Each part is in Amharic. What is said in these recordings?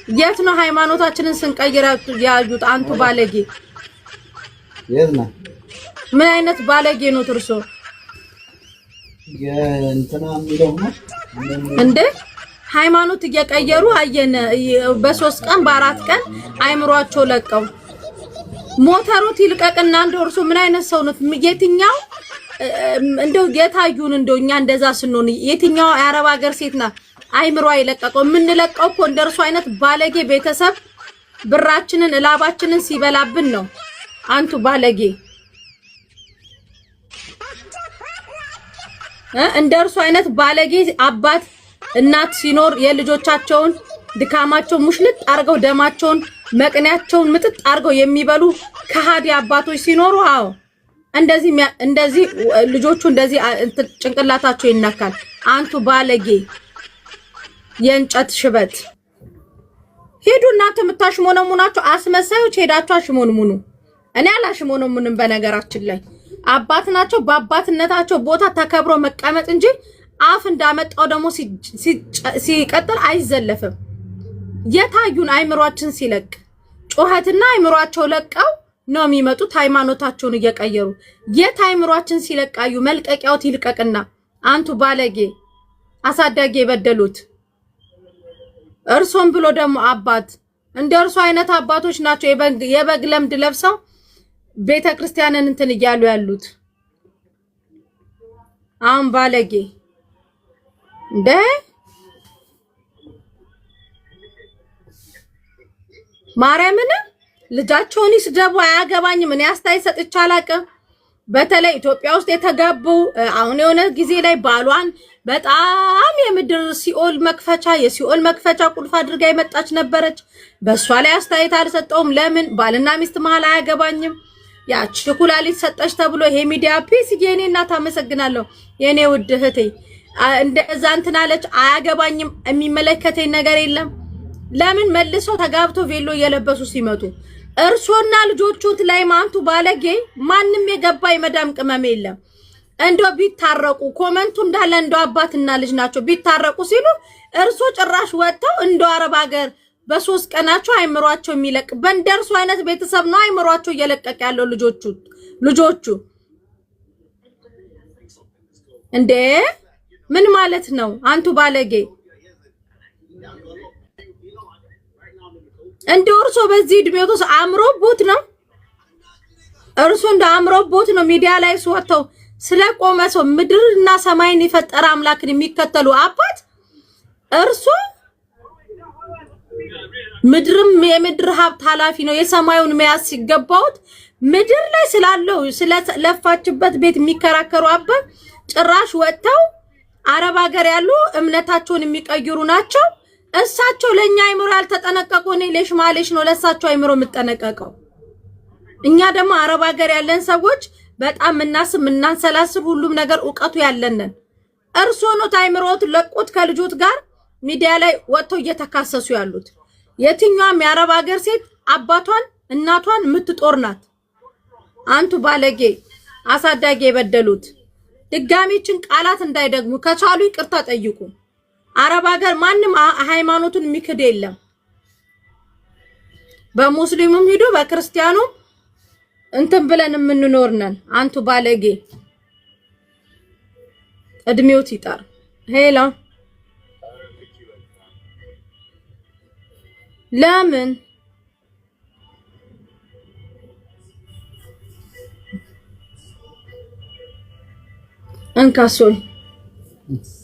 የት ነው ሃይማኖታችንን ስንቀይር ያዩት? አንቱ ባለጌ የት ነው? ምን አይነት ባለጌ ነው ትርሶ? የእንትና የሚለው ነው እንዴ? ሃይማኖት እየቀየሩ አየን። በ3 ቀን በ4 ቀን አይምሯቸው ለቀው ሞተሩት ይልቀቅና እንደው እርሱ ምን አይነት ሰው ነው? የትኛው እንደው የታዩን እንደው እኛ እንደዛ ስንሆን የትኛው የአረብ ሀገር ሴት ና አይምሯ ይለቀቀው? የምንለቀው እኮ እንደርሱ አይነት ባለጌ ቤተሰብ ብራችንን እላባችንን ሲበላብን ነው። አንቱ ባለጌ እንደርሱ አይነት ባለጌ አባት እናት ሲኖር የልጆቻቸውን ድካማቸው ሙሽልጥ አርገው ደማቸውን መቅኔያቸውን ምጥጥ አርገው የሚበሉ ከሃዲ አባቶች ሲኖሩ አዎ እንደዚህ ልጆቹ እንደዚህ ጭንቅላታቸው ይነካል። አንቱ ባለጌ የእንጨት ሽበት ሄዱ። እናንተ የምታሽሞነሙናቸው አስመሳዮች ሄዳችሁ አሽሞንሙኑ። እኔ አላሽሞነሙንም። በነገራችን ላይ አባት ናቸው። በአባትነታቸው ቦታ ተከብሮ መቀመጥ እንጂ አፍ እንዳመጣው ደግሞ ሲቀጥል አይዘለፍም። የታዩን አይምሯችን ሲለቅ ጮህትና አይምሯቸው ለቀው ነው የሚመጡት ሃይማኖታቸውን እየቀየሩ። የታይምሯችን ሲለቃዩ መልቀቂያው ይልቀቅና አንቱ ባለጌ አሳዳጊ የበደሉት እርሶም ብሎ ደግሞ አባት እንደርሱ አይነት አባቶች ናቸው የበግ ለምድ ለብሰው ቤተክርስቲያንን እንትን እያሉ ያሉት። አሁን ባለጌ እንደ ማርያምን ልጃቸውን ይስደቡ አያገባኝም። እኔ አስተያየት ሰጥቼ አላውቅም። በተለይ ኢትዮጵያ ውስጥ የተጋቡ አሁን የሆነ ጊዜ ላይ ባሏን በጣም የምድር ሲኦል መክፈቻ የሲኦል መክፈቻ ቁልፍ አድርጋ የመጣች ነበረች። በሷ ላይ አስተያየት አልሰጠውም። ለምን ባልና ሚስት መሃል አያገባኝም። ያቺ ኩላሊት ሰጠች ተብሎ ይሄ ሚዲያ ፒስ የኔ እናት አመሰግናለሁ የኔ ውድ እህቴ እንደዛ እንትን አለች። አያገባኝም። የሚመለከተኝ ነገር የለም። ለምን መልሶ ተጋብቶ ቬሎ እየለበሱ ሲመጡ እርሶና ልጆቹት ላይ ማንቱ ባለጌ ማንም የገባ የመዳም ቅመም የለም። እንደው ቢታረቁ ኮመንቱ እንዳለ እንደው አባትና ልጅ ናቸው ቢታረቁ ሲሉ እርሶ ጭራሽ ወጥተው እንደው አረብ ሀገር በ3 ቀናቸው አይምሯቸው የሚለቅ በእንደርሱ አይነት ቤተሰብ ነው አይምሯቸው እየለቀቀ ያለው ልጆቹ እንዴ ምን ማለት ነው? አንቱ ባለጌ እንደው እርሶ በዚህ እድሜው ተስ አምሮቦት ነው እርሶ እንደ አምሮቦት ነው ሚዲያ ላይ ወጥተው ስለቆመ ሰው ምድርና ሰማይን የፈጠረ አምላክን የሚከተሉ አባት እርሶ ምድርም የምድር ሀብት ኃላፊ ነው የሰማዩን መያዝ ሲገባውት ምድር ላይ ስላለው ስለለፋችበት ቤት የሚከራከሩ አባት ጭራሽ ወጥተው አረብ ሀገር ያሉ እምነታቸውን የሚቀይሩ ናቸው። እሳቸው ለኛ አይምሮ ያልተጠነቀቁ ነው ለሽማሌሽ ነው ለሳቸው አይምሮ የምትጠነቀቀው። እኛ ደግሞ አረብ ሀገር ያለን ሰዎች በጣም እናንሰላስብ ሁሉም ነገር ዕውቀቱ ያለንን እርሶ ነው ታይምሮት ለቁት ከልጆት ጋር ሚዲያ ላይ ወጥተው እየተካሰሱ ያሉት። የትኛውም የአረብ ሀገር ሴት አባቷን እናቷን የምትጦር ናት። አንቱ ባለጌ አሳዳጊ የበደሉት ድጋሚችን ቃላት እንዳይደግሙ ከቻሉ ይቅርታ ጠይቁ። አረብ ሀገር ማንም ሃይማኖቱን የሚክድ የለም። በሙስሊሙም ሄዶ በክርስቲያኑ እንትን ብለን የምንኖር ነን። አንቱ ባለጌ እድሜዎት ይጣር ሄላ ለምን እንካሶል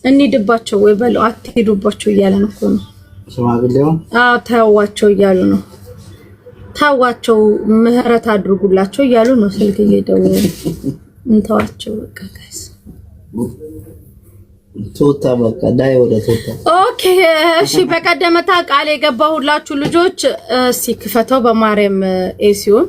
እንሂድባቸው ወይ በለው አትሄዱባቸው እያለ ነው እኮ ነው ሽማግሌው። ታዋቸው እያሉ ነው። ታዋቸው ምህረት አድርጉላቸው እያሉ ነው። ስልክ እየደወሉ እንተዋቸው በቃ ጋይስ ቶታ በቃ ዳይ ወደ ቶታ ኦኬ እሺ። በቀደመታ ቃል የገባሁላችሁ ልጆች እስቲ ክፈተው በማርያም ኤሲዮን